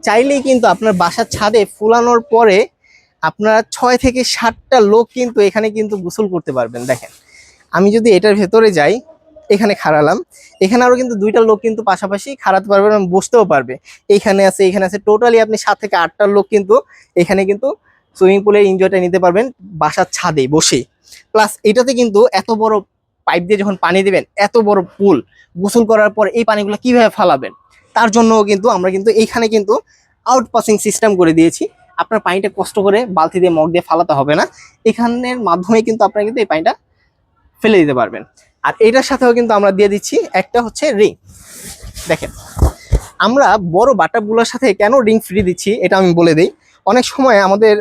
চাইলেই কিন্তু আপনার বাসার ছাদে ফুলানোর পরে আপনারা 6 থেকে 7টা লোক কিন্তু এখানে কিন্তু গোসল করতে পারবেন। দেখেন আমি যদি এটার ভেতরে যাই, এখানে খাড়ালাম, এখানে আরো কিন্তু 2টা লোক কিন্তু পাশাপাশি খাড়াতে পারবে এবং বসতেও পারবে। এখানে আছে, এখানে আছে, টোটালি আপনি 7 থেকে 8টা লোক কিন্তু এখানে কিন্তু সুইমিং পুলের এনজয়টা নিতে পারবেন বাসার ছাদে বসে। প্লাস এটাতে কিন্তু এত বড় পাইপ দিয়ে যখন পানি দিবেন, এত বড় পুল, গোসল করার পর এই পানিগুলো কিভাবে ফালাবেন তার জন্য কিন্তু আমরা কিন্তু এইখানে কিন্তু আউট পাসিং সিস্টেম করে দিয়েছি। আপনার পানিটা কষ্ট করে বালতি দিয়ে মগ দিয়ে ফালাতে হবে না, এখানের মাধ্যমে কিন্তু আপনারা কিন্তু এই পানিটা ফেলে দিতে পারবেন। আর এটার সাথেও কিন্তু আমরা দিয়ে দিচ্ছি একটা হচ্ছে রিং। দেখেন আমরা বড় বাটাপগুলোর সাথে কেন রিং ফ্রি দিচ্ছি এটা আমি বলে দিই। অনেক সময় আমাদের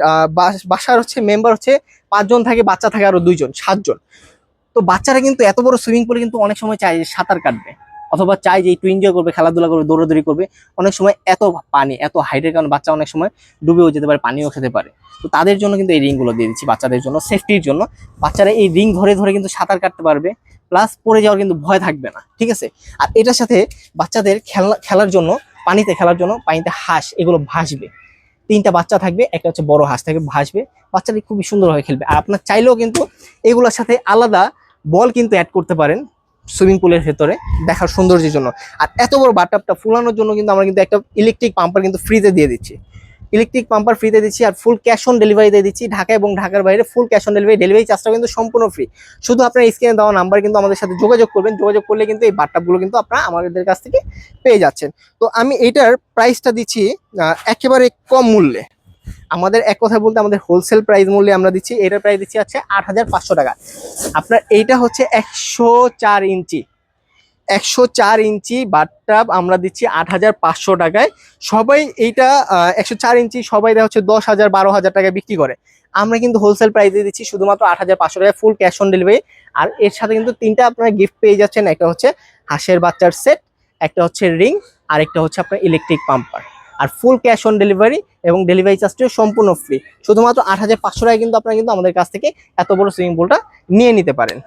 বাসার হচ্ছে মেম্বার হচ্ছে 5 জন থাকে, বাচ্চা থাকে আরো 2 জন, 7 জন। তো বাচ্চারা কিন্তু এত বড় সুইমিং পুলে কিন্তু অনেক সময় চায় যে সাঁতার কাটবে, অথবা চায় যে একটু এনজয় করবে, খেলাধুলা করবে, দৌড়াদৌড়ি করবে। অনেক সময় এত পানি, এত হাইটের কারণে বাচ্চা অনেক সময় ডুবেও যেতে পারে, পানিও খেতে পারে। তো তাদের জন্য কিন্তু এই রিংগুলো দিয়ে দিচ্ছি বাচ্চাদের জন্য, সেফটির জন্য। বাচ্চারা এই রিং ধরে ধরে কিন্তু সাঁতার কাটতে পারবে, প্লাস পড়ে যাওয়ার কিন্তু ভয় থাকবে না, ঠিক আছে। আর এটার সাথে বাচ্চাদের খেলার জন্য, পানিতে খেলার জন্য পানিতে হাঁস এগুলো ভাসবে। 3টা বাচ্চা থাকবে, একটা হচ্ছে বড় হাঁস থাকবে, ভাসবে। বাচ্চারা খুবই সুন্দরভাবে খেলবে। আর আপনার চাইলেও কিন্তু এগুলোর সাথে আলাদা বল কিন্তু অ্যাড করতে পারেন সুইমিং পুলের ভেতরে দেখার সৌন্দর্যের জন্য। আর এত বড় বাথটাবটা ফুলানোর জন্য কিন্তু আমরা কিন্তু একটা ইলেকট্রিক পাম্পার কিন্তু ফ্রিতে দিয়ে দিচ্ছি। ইলেকট্রিক পাম্পার ফ্রিতে দিচ্ছি, আর ফুল ক্যাশ অন ডেলিভারি দিয়ে দিচ্ছি। ঢাকা এবং ঢাকার বাইরে ফুল ক্যাশ অন ডেলিভারি, ডেলিভারি চার্জটা কিন্তু সম্পূর্ণ ফ্রি। শুধু আপনার স্ক্রিনে দেওয়া নাম্বার কিন্তু আমাদের সাথে যোগাযোগ করবেন, যোগাযোগ করলে কিন্তু এই বাথটাবগুলো কিন্তু আপনারা আমাদের কাছ থেকে পেয়ে যাচ্ছেন। তো আমি এইটার প্রাইসটা দিচ্ছি একেবারে কম মূল্যে। আমাদের এক কথা বলতে আমাদের হোলসেল প্রাইস মূল্যে আমরা দিচ্ছি, এটার প্রাইস দিচ্ছি আছে 8,500 টাকা। আপনার এইটা হচ্ছে 104 ইঞ্চি, 104 ইঞ্চি বাথটাব আমরা দিচ্ছি 8,500 টাকায়। সবাই এইটা 104 ইঞ্চি সবাই দেখা হচ্ছে 10,000 12,000 টাকায় বিক্রি করে। আমরা কিন্তু হোলসেল প্রাইসে দিচ্ছি শুধুমাত্র 8,500 টাকায়, ফুল ক্যাশ অন ডেলিভারি। আর এর সাথে কিন্তু 3টা আপনারা গিফট পেয়ে যাচ্ছেন। একটা হচ্ছে হাঁসের বাচ্চার সেট, একটা হচ্ছে রিং, আর একটা হচ্ছে আপনার ইলেকট্রিক পাম্পার। আর ফুল ক্যাশ অন ডেলিভারি এবং ডেলিভারি চার্জটিও সম্পূর্ণ ফ্রি। শুধুমাত্র 8,500 টাকায় কিন্তু আপনারা কিন্তু আমাদের কাছ থেকে এত বড় সুইমিং পুলটা নিয়ে নিতে পারেন।